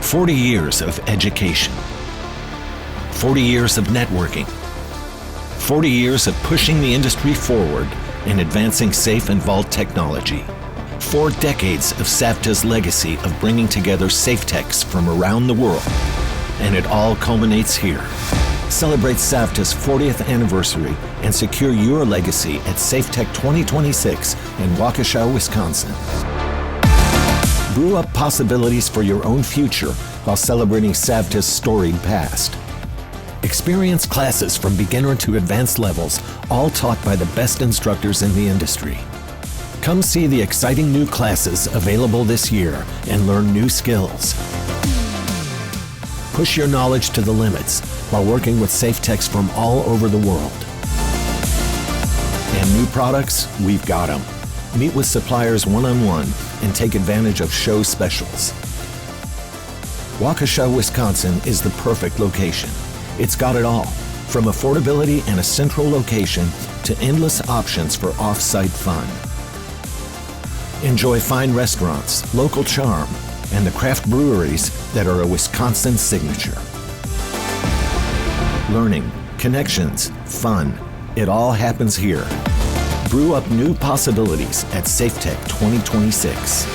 40 years of education. 40 years of networking. 40 years of pushing the industry forward in advancing safe and vault technology. 4 decades of SAVTA's legacy of bringing together SAFETECHs from around the world. And it all culminates here. Celebrate SAVTA's 40th anniversary and secure your legacy at SAFETECH 2026 in Waukesha, Wisconsin. Brew up possibilities for your own future while celebrating SAVTA's storied past. Experience classes from beginner to advanced levels, all taught by the best instructors in the industry. Come see the exciting new classes available this year and learn new skills. Push your knowledge to the limits while working with SAFETECHs from all over the world. And new products, we've got them. Meet with suppliers one-on-one and take advantage of show specials. Waukesha, Wisconsin is the perfect location. It's got it all, from affordability and a central location to endless options for off-site fun. Enjoy fine restaurants, local charm, and the craft breweries that are a Wisconsin signature. Learning, connections, fun, it all happens here. Brew up new possibilities at SAFETECH 2026.